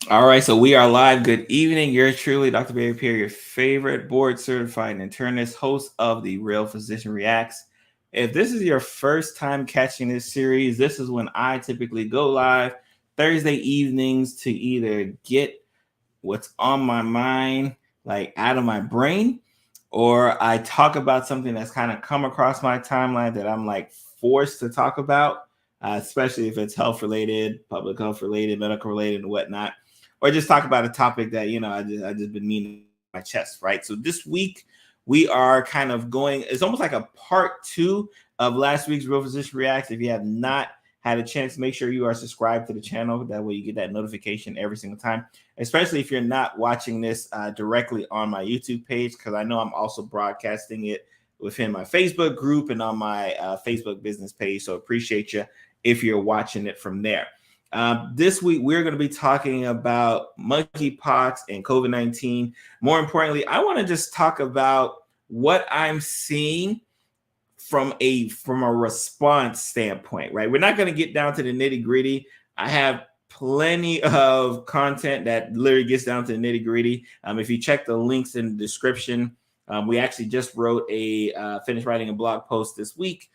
All right, so we are live. Good evening. You're truly Dr. Pierre, your favorite board certified internist, host of the Real Physician Reacts. If this is your first time catching this series, this is when I typically go live Thursday evenings to either get what's on my mind, like out of my brain, or I talk about something that's kind of come across my timeline that I'm like forced to talk about, especially if it's health related, public health related, medical related, and whatnot, or just talk about a topic that I just been meaning to my chest, right? So this week we are kind of going. It's almost like a part two of last week's Real Physician Reacts. If you have not had a chance, make sure you are subscribed to the channel. That way you get that notification every single time, especially if you're not watching this directly on my YouTube page, because I know I'm also broadcasting it within my Facebook group and on my Facebook business page. So appreciate you if you're watching it from there. This week, we're going to be talking about monkeypox and COVID-19. More importantly, I want to just talk about what I'm seeing from a response standpoint, right? We're not going to get down to the nitty gritty. I have plenty of content that literally gets down to the nitty gritty. If you check the links in the description, we actually just wrote finished writing a blog post this week,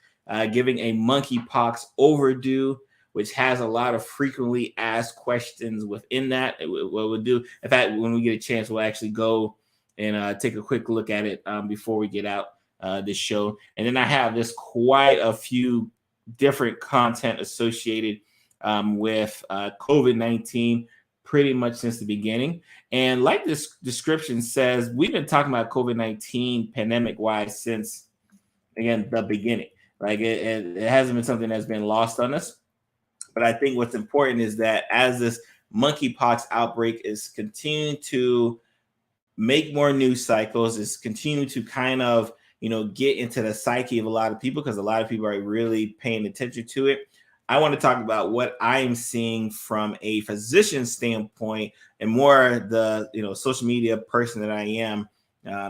giving a monkeypox overview, which has a lot of frequently asked questions within that. What we'll do, in fact, when we get a chance, we'll actually go and take a quick look at it before we get out this show. And then I have this quite a few different content associated with COVID-19 pretty much since the beginning. And like this description says, we've been talking about COVID-19 pandemic wise since, again, the beginning. Like it hasn't been something that's been lost on us. But I think what's important is that as this monkeypox outbreak is continuing to make more news cycles, is continuing to kind of get into the psyche of a lot of people, because a lot of people are really paying attention to it. I want to talk about what I'm seeing from a physician standpoint, and more the social media person that I am.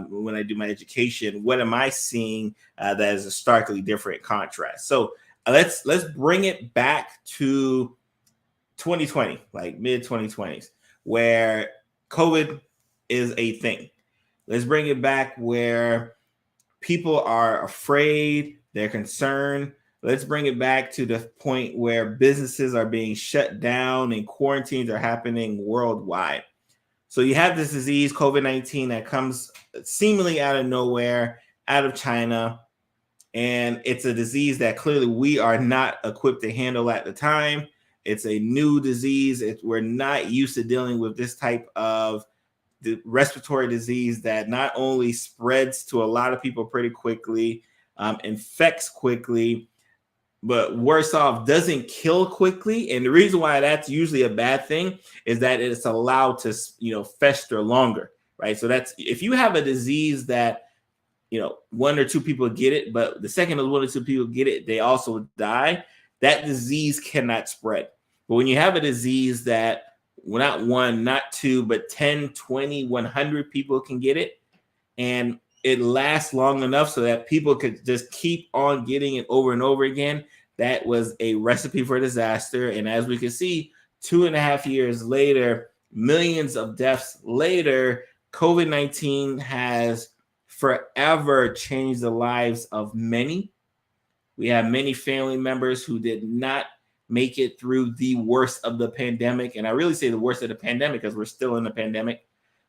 When I do my education, what am I seeing that is a starkly different contrast? So let's bring it back to 2020, like mid 2020s, where COVID is a thing. Let's bring it back where people are afraid, they're concerned. Let's bring it back to the point where businesses are being shut down and quarantines are happening worldwide. So you have this disease, COVID-19, that comes seemingly out of nowhere, out of China. And it's a disease that clearly we are not equipped to handle at the time. It's a new disease. We're not used to dealing with this type of the respiratory disease that not only spreads to a lot of people pretty quickly, infects quickly, but worse off, doesn't kill quickly. And the reason why that's usually a bad thing is that it's allowed to fester longer, right? So that's, if you have a disease that one or two people get it, but the second one or two people get it, they also die, that disease cannot spread. But when you have a disease that not one, not two, but 10, 20, 100 people can get it, and it lasts long enough so that people could just keep on getting it over and over again, that was a recipe for disaster. And as we can see, 2.5 years later, millions of deaths later, COVID-19 has forever changed the lives of many. We have many family members who did not make it through the worst of the pandemic. And I really say the worst of the pandemic because we're still in the pandemic.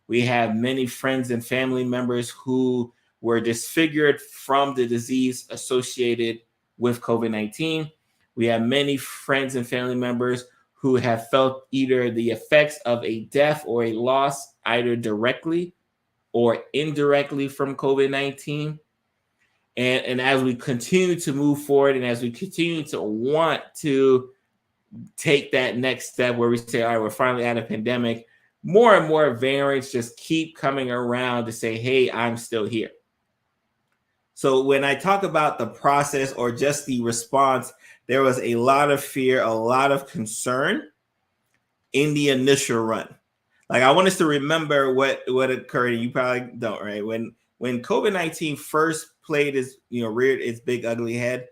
We have many friends and family members who were disfigured from the disease associated with COVID-19. We have many friends and family members who have felt either the effects of a death or a loss, either directly or indirectly from COVID-19. And as we continue to move forward, and as we continue to want to take that next step where we say, all right, we're finally out of pandemic, more and more variants just keep coming around to say, hey, I'm still here. So when I talk about the process or just the response, there was a lot of fear, a lot of concern in the initial run. Like, I want us to remember what occurred, and you probably don't, right? When COVID-19 first played reared its big ugly head,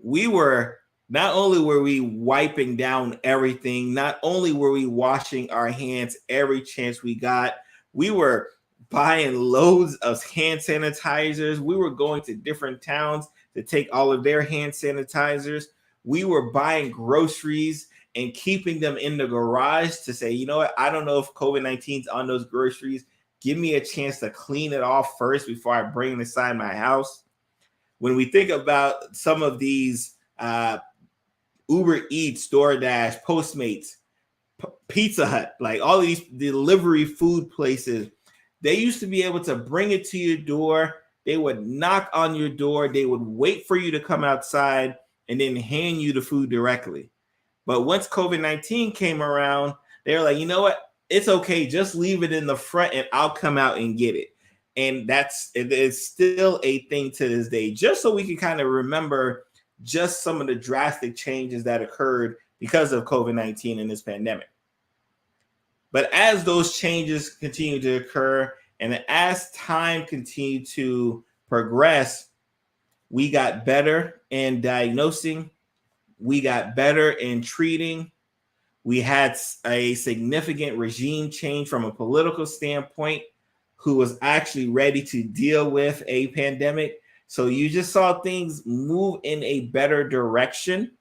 we were not only were we wiping down everything, not only were we washing our hands every chance we got, we were buying loads of hand sanitizers. We were going to different towns to take all of their hand sanitizers. We were buying groceries and keeping them in the garage to say, you know what, I don't know if COVID-19 is on those groceries. Give me a chance to clean it off first before I bring it inside my house. When we think about some of these Uber Eats, DoorDash, Postmates, Pizza Hut, like all these delivery food places, they used to be able to bring it to your door. They would knock on your door. They would wait for you to come outside and then hand you the food directly. But once COVID-19 came around, they were like, you know what? It's okay. Just leave it in the front and I'll come out and get it. And it's still a thing to this day, just so we can kind of remember just some of the drastic changes that occurred because of COVID-19 and this pandemic. But as those changes continue to occur and as time continued to progress, we got better in diagnosing, we got better in treating. We had a significant regime change from a political standpoint who was actually ready to deal with a pandemic. So you just saw things move in a better direction.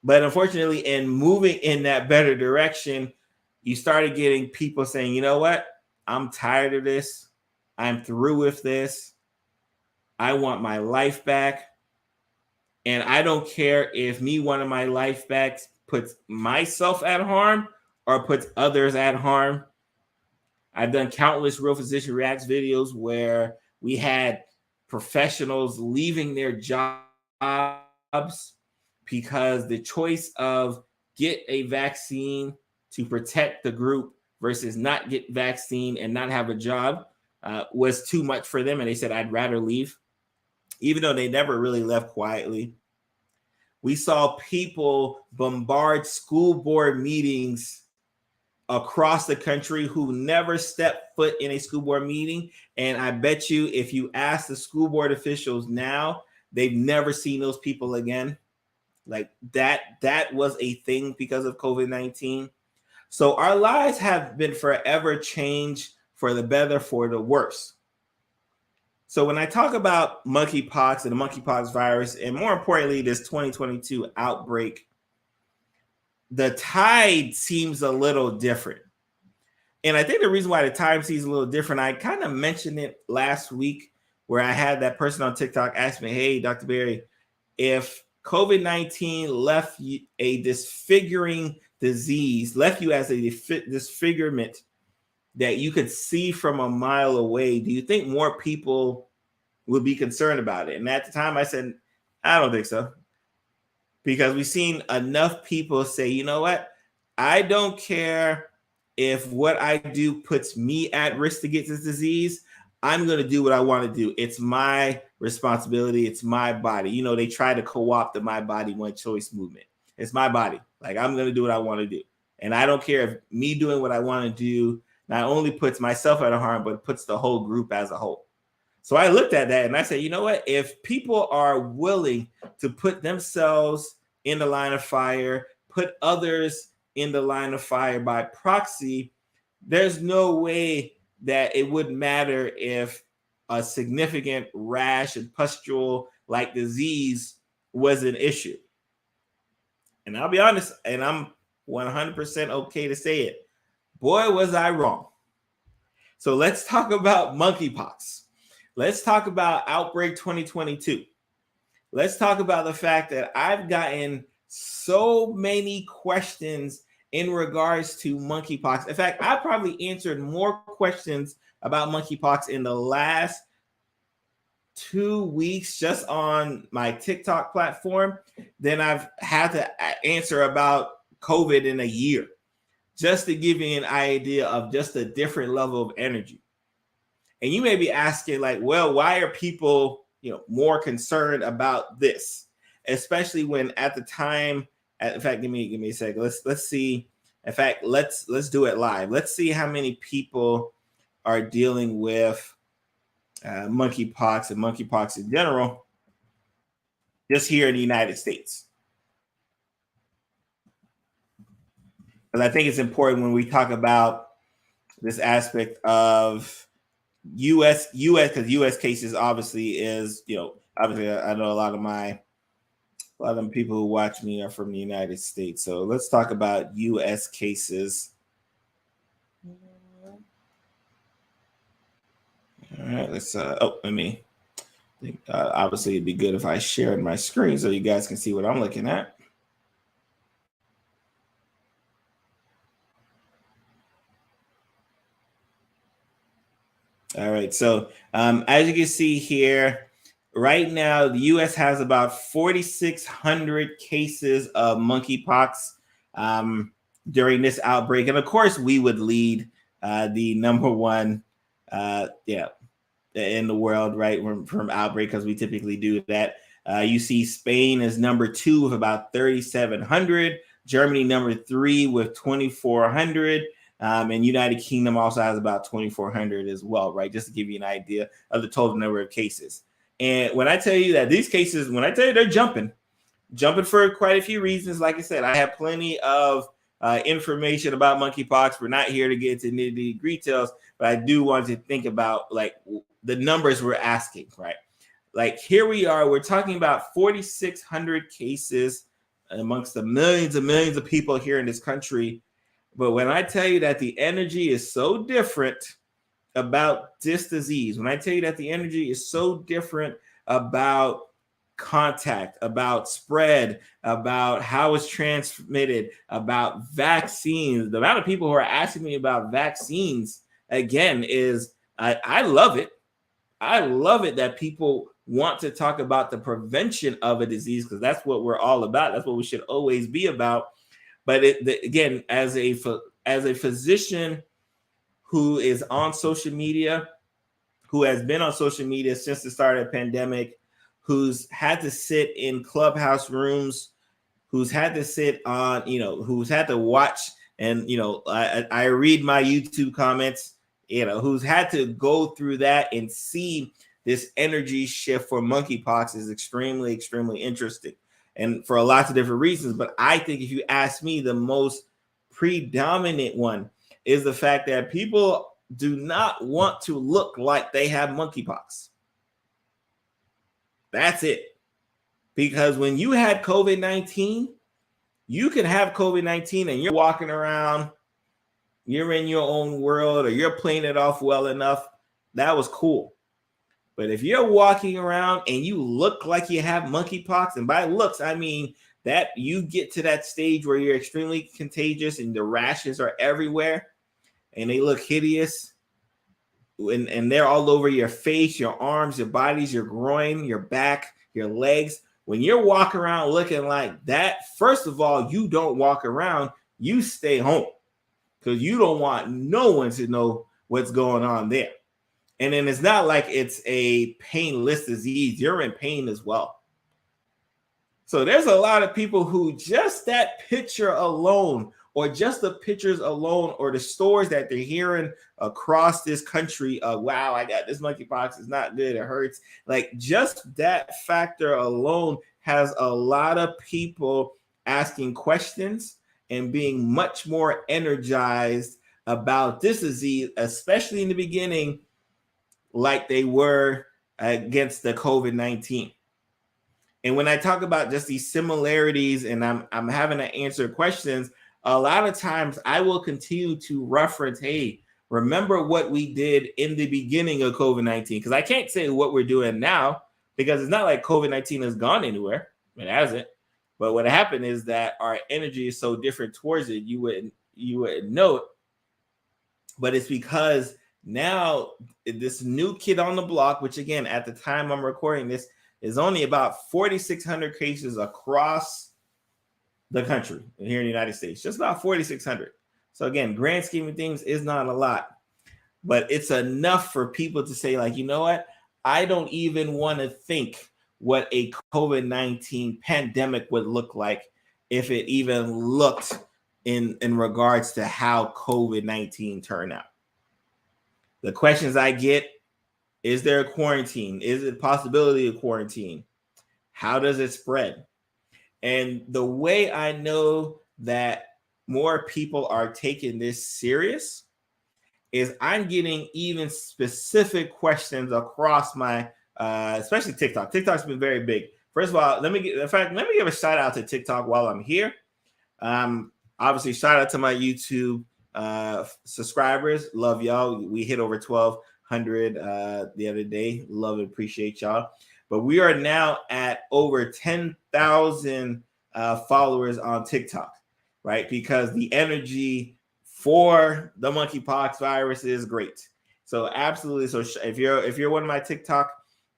But unfortunately, in moving in that better direction, you started getting people saying, you know what? I'm tired of this. I'm through with this. I want my life back. And I don't care if me wanting my life back puts myself at harm or puts others at harm. I've done countless Real Physician Reacts videos where we had professionals leaving their jobs because the choice of get a vaccine to protect the group versus not get vaccine and not have a job was too much for them. And they said, I'd rather leave, even though they never really left quietly. We saw people bombard school board meetings across the country who never stepped foot in a school board meeting. And I bet you if you ask the school board officials now, they've never seen those people again. Like that was a thing because of COVID-19. So our lives have been forever changed for the better, for the worse. So when I talk about monkeypox and the monkeypox virus, and more importantly, this 2022 outbreak, the tide seems a little different. And I think the reason why the tide seems a little different, I kind of mentioned it last week where I had that person on TikTok ask me, hey, Dr. Barry, if COVID-19 left you a disfiguring disease, left you as a disfigurement that you could see from a mile away, do you think more people would be concerned about it? And at the time I said, I don't think so. Because we've seen enough people say, you know what? I don't care if what I do puts me at risk to get this disease. I'm going to do what I want to do. It's my responsibility. It's my body. You know, they try to co-opt the My Body, One Choice movement. It's my body. Like, I'm going to do what I want to do. And I don't care if me doing what I want to do not only puts myself at harm, but puts the whole group as a whole. So I looked at that and I said, you know what? If people are willing to put themselves in the line of fire, put others in the line of fire by proxy, there's no way that it wouldn't matter if a significant rash and pustule-like disease was an issue. And I'll be honest, and I'm 100% okay to say it. Boy, was I wrong. So let's talk about monkeypox. Let's talk about Outbreak 2022. Let's talk about the fact that I've gotten so many questions in regards to monkeypox. In fact, I probably answered more questions about monkeypox in the last 2 weeks just on my TikTok platform than I've had to answer about COVID in a year, just to give you an idea of just a different level of energy. And you may be asking, like, well, why are people, more concerned about this? Especially when at the time, in fact, give me a second. Let's see. In fact, let's do it live. Let's see how many people are dealing with monkeypox and monkeypox in general, just here in the United States. Because I think it's important when we talk about this aspect of U.S. because U.S. cases obviously is, obviously I know a lot of the people who watch me are from the United States. So let's talk about U.S. cases. All right, let's. Let me. Obviously, it'd be good if I shared my screen so you guys can see what I'm looking at. All right. So as you can see here, right now the U.S. has about 4,600 cases of monkeypox during this outbreak, and of course, we would lead the number one, in the world, right, from outbreak, because we typically do that. You see Spain is number 2 with about 3,700, Germany number 3 with 2,400, and United Kingdom also has about 2,400 as well, right? Just to give you an idea of the total number of cases. And when I tell you that these cases, when I tell you they're jumping for quite a few reasons. Like I said, I have plenty of information about monkeypox. We're not here to get into nitty details, but I do want to think about like the numbers we're asking, right? Like here we are, we're talking about 4,600 cases amongst the millions and millions of people here in this country. But when I tell you that the energy is so different about this disease, when I tell you that the energy is so different about contact, about spread, about how it's transmitted, about vaccines, the amount of people who are asking me about vaccines again is I love it. I love it that people want to talk about the prevention of a disease, because that's what we're all about. That's what we should always be about. But again, as a physician who is on social media, who has been on social media since the start of the pandemic, who's had to sit in clubhouse rooms, who's had to sit on, who's had to watch, and I read my YouTube comments, who's had to go through that and see this energy shift for monkeypox is extremely, extremely interesting, and for lots of different reasons. But I think if you ask me, the most predominant one is the fact that people do not want to look like they have monkeypox. That's it. Because when you had COVID-19, you can have COVID-19 and you're walking around, you're in your own world, or you're playing it off well enough. That was cool. But if you're walking around and you look like you have monkeypox, and by looks, I mean that you get to that stage where you're extremely contagious and the rashes are everywhere and they look hideous, and they're all over your face, your arms, your bodies, your groin, your back, your legs. When you're walking around looking like that, first of all, you don't walk around, you stay home, because you don't want no one to know what's going on there. And then it's not like it's a painless disease. You're in pain as well. So there's a lot of people who just that picture alone, or just the pictures alone, or the stories that they're hearing across this country of, wow, I got this monkeypox, it's not good, it hurts. Like just that factor alone has a lot of people asking questions and being much more energized about this disease, especially in the beginning, like they were against the COVID-19. And when I talk about just these similarities and I'm having to answer questions, a lot of times I will continue to reference, hey, remember what we did in the beginning of COVID-19? Because I can't say what we're doing now, because it's not like COVID-19 has gone anywhere. It hasn't. But what happened is that our energy is so different towards it, you wouldn't know it. But it's because now this new kid on the block, which again, at the time I'm recording this, is only about 4,600 cases across the country here in the United States, just about 4,600. So again, grand scheme of things is not a lot, but it's enough for people to say, like, you know what? I don't even want to think what a COVID-19 pandemic would look like if it even looked in regards to how COVID-19 turned out. The questions I get: is there a quarantine? Is it a possibility of quarantine? How does it spread? And the way I know that more people are taking this serious is I'm getting even specific questions across my, especially TikTok. TikTok's been very big. First of all, let me give a shout out to TikTok while I'm here. Obviously, shout out to my YouTube subscribers. Love y'all. We hit over 1,200 the other day. Love and appreciate y'all. But we are now at over 10,000 followers on TikTok, right? Because the energy for the monkeypox virus is great. So absolutely. So if you're one of my TikTok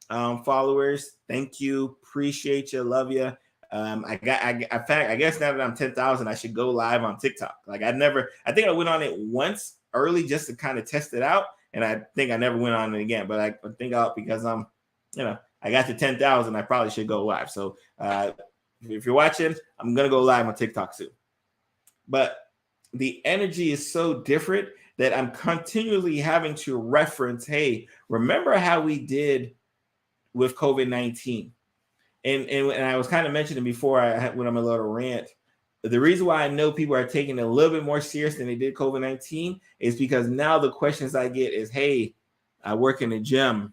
followers, thank you, appreciate you, love you. I guess now that I'm 10,000, I should go live on TikTok. Like I think I went on it once early just to kind of test it out, and I think I never went on it again. But I think out because I got to 10,000, I probably should go live. So if you're watching, I'm gonna go live on TikTok soon. But the energy is so different that I'm continually having to reference, hey, remember how we did with COVID-19? And I was kind of mentioning before when I'm a little rant, the reason why I know people are taking it a little bit more serious than they did COVID-19 is because now the questions I get is, hey, I work in a gym.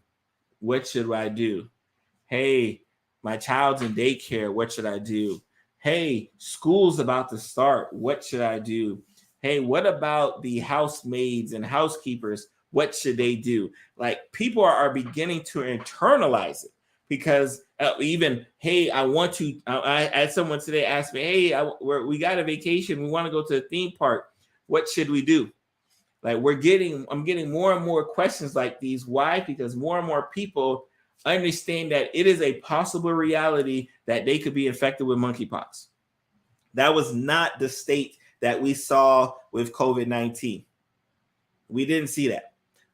What should I do? Hey, my child's in daycare. What should I do? Hey, school's about to start. What should I do? Hey, what about the housemaids and housekeepers? What should they do? Like people are beginning to internalize it because hey, I had someone today ask me, hey, we got a vacation. We want to go to a theme park. What should we do? Like I'm getting more and more questions like these. Why? Because more and more people understand that it is a possible reality that they could be infected with monkeypox. That was not the state that we saw with COVID-19. We didn't see that.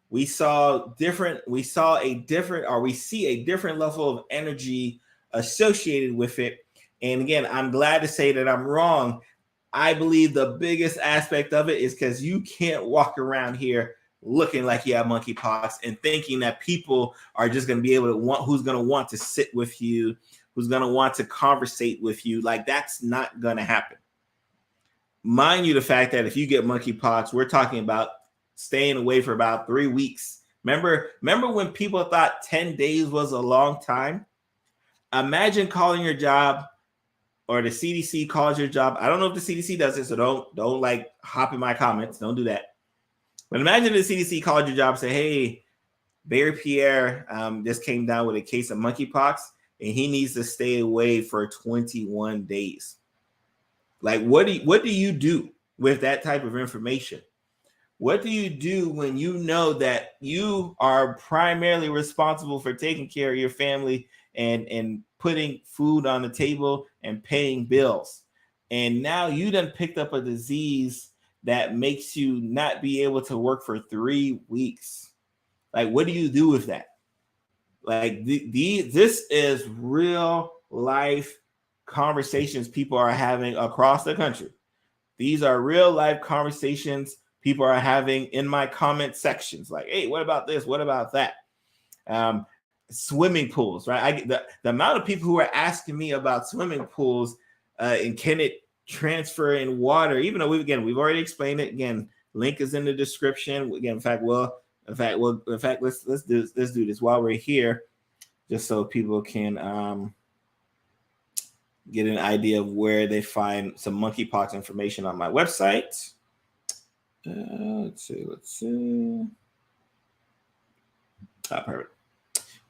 We see a different level of energy associated with it. And again, I'm glad to say that I'm wrong. I believe the biggest aspect of it is because you can't walk around here looking like you have monkeypox and thinking that people are just going to be able to who's going to want to sit with you, who's going to want to conversate with you. Like that's not going to happen. Mind you, the fact that if you get monkeypox, we're talking about staying away for about 3 weeks. Remember when people thought 10 days was a long time? Imagine calling your job or the CDC calls your job. I don't know if the CDC does it, so don't like hop in my comments. Don't do that. But imagine the CDC called your job and say, hey, Pierre just came down with a case of monkeypox and he needs to stay away for 21 days. Like, what do you do with that type of information? What do you do when you know that you are primarily responsible for taking care of your family and putting food on the table and paying bills? And now you done picked up a disease that makes you not be able to work for 3 weeks. Like, what do you do with that? Like, this is real life conversations people are having across the country. These are real life conversations people are having in my comment sections. Like, hey, what about this? What about that? Swimming pools, right? The amount of people who are asking me about swimming pools and can it transfer in water, even though we've already explained it. Again, link is in the description. Again, in fact, let's do this while we're here, just so people can get an idea of where they find some monkeypox information on my website. Let's see. Perfect.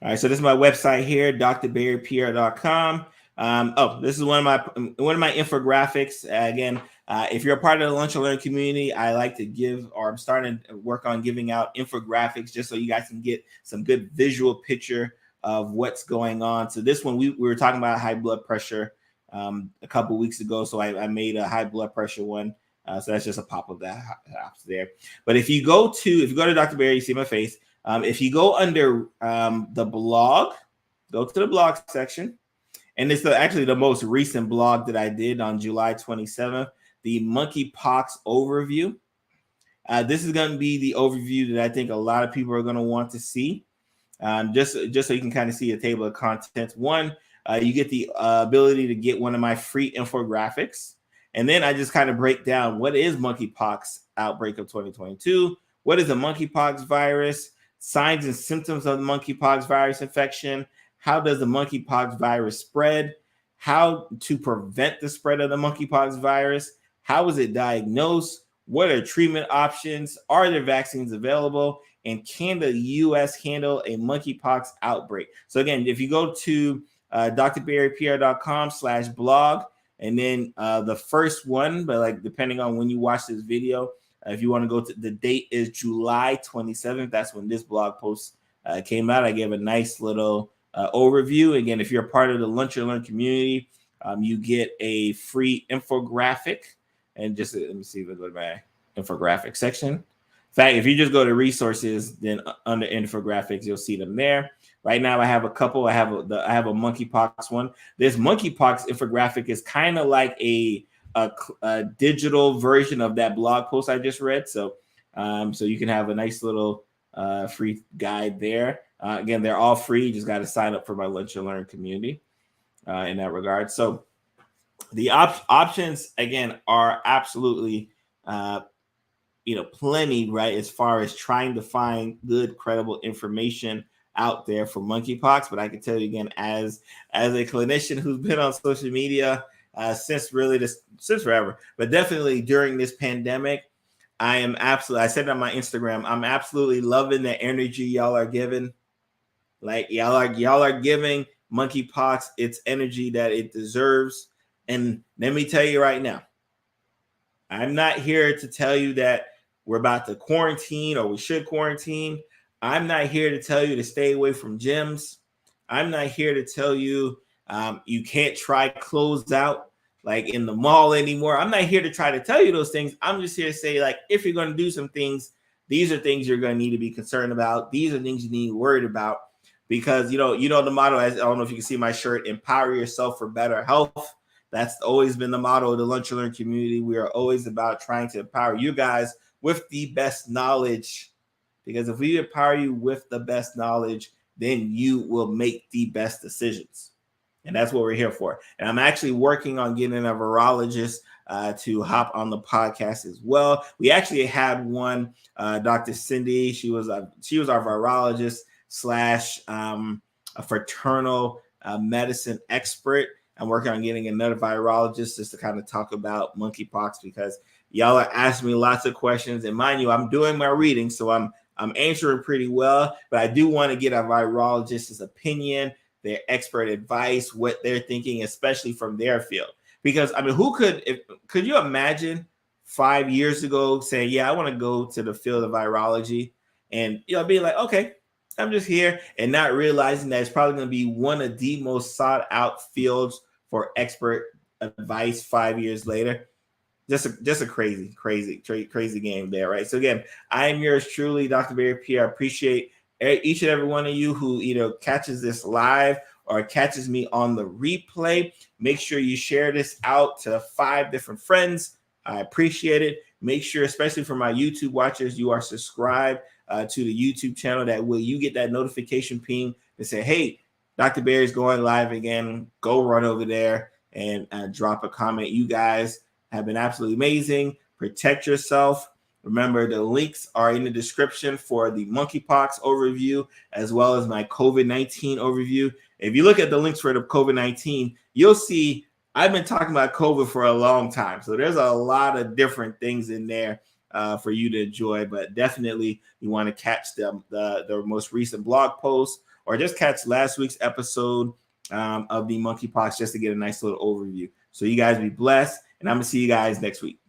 All right, so this is my website here, drbarrypierre.com. This is one of my infographics. Again, if you're a part of the Lunch and Learn community, I like to I'm starting to work on giving out infographics just so you guys can get some good visual picture of what's going on. So this one, we were talking about high blood pressure a couple weeks ago. So I made a high blood pressure one. So that's just a pop of that there. But if you go to Dr. Barry, you see my face. If you go under the blog, go to the blog section. And it's actually the most recent blog that I did on July 27th, the Monkeypox Overview. This is going to be the overview that I think a lot of people are going to want to see. Just so you can kind of see a table of contents. One, you get the ability to get one of my free infographics. And then I just kind of break down what is monkeypox outbreak of 2022, what is a monkeypox virus, signs and symptoms of the monkeypox virus infection, how does the monkeypox virus spread, how to prevent the spread of the monkeypox virus, how is it diagnosed, what are treatment options, are there vaccines available, and can the U.S. handle a monkeypox outbreak? So again, if you go to drbarrypierre.com/blog, and then the first one, but like depending on when you watch this video, if you want to go to the date is July 27th. That's when this blog post came out. I gave a nice little overview. Again, if you're a part of the Lunch and Learn community, you get a free infographic. And just let me see if I go to my infographic section. In fact, if you just go to resources, then under infographics, you'll see them there. Right now, I have a couple. I have a monkeypox one. This monkeypox infographic is kind of like a digital version of that blog post I just read. So, so you can have a nice little free guide there. Again, they're all free. You just got to sign up for my Lunch and Learn community in that regard. So the options, again, are absolutely, plenty, right? As far as trying to find good, credible information out there for monkeypox. But I can tell you again, as a clinician who's been on social media since forever, but definitely during this pandemic, I said it on my Instagram, I'm absolutely loving the energy y'all are giving. Like y'all are giving monkeypox its energy that it deserves. And let me tell you right now, I'm not here to tell you that we're about to quarantine or we should quarantine. I'm not here to tell you to stay away from gyms. I'm not here to tell you you can't try clothes out like in the mall anymore. I'm not here to try to tell you those things. I'm just here to say, like, if you're going to do some things, these are things you're going to need to be concerned about. These are things you need to be worried about because, the motto, I don't know if you can see my shirt, empower yourself for better health. That's always been the motto of the Lunch and Learn community. We are always about trying to empower you guys with the best knowledge, because if we empower you with the best knowledge, then you will make the best decisions. And that's what we're here for. And I'm actually working on getting a virologist to hop on the podcast as well. We actually had one, Dr. Cindy. She was our virologist / a fraternal medicine expert. I'm working on getting another virologist just to kind of talk about monkeypox, because y'all are asking me lots of questions. And mind you, I'm doing my reading, so I'm answering pretty well. But I do want to get a virologist's opinion, their expert advice, what they're thinking, especially from their field. Because, I mean, could you imagine 5 years ago saying, yeah, I want to go to the field of virology, and being like, okay, I'm just here, and not realizing that it's probably going to be one of the most sought out fields for expert advice 5 years later. Just a crazy game there, right? So again, I am yours truly, Dr. Barry Pierre. I appreciate each and every one of you who catches this live or catches me on the replay. Make sure you share this out to 5 different friends. I appreciate it. Make sure, especially for my YouTube watchers, you are subscribed to the YouTube channel. That way you get that notification ping to say, hey, Dr. Barry's going live again. Go run over there and drop a comment. You guys have been absolutely amazing. Protect yourself. Remember, the links are in the description for the monkeypox overview, as well as my COVID-19 overview. If you look at the links for the COVID-19, you'll see I've been talking about COVID for a long time. So there's a lot of different things in there for you to enjoy, but definitely you want to catch the most recent blog post, or just catch last week's episode of the monkeypox just to get a nice little overview. So you guys be blessed, and I'm going to see you guys next week.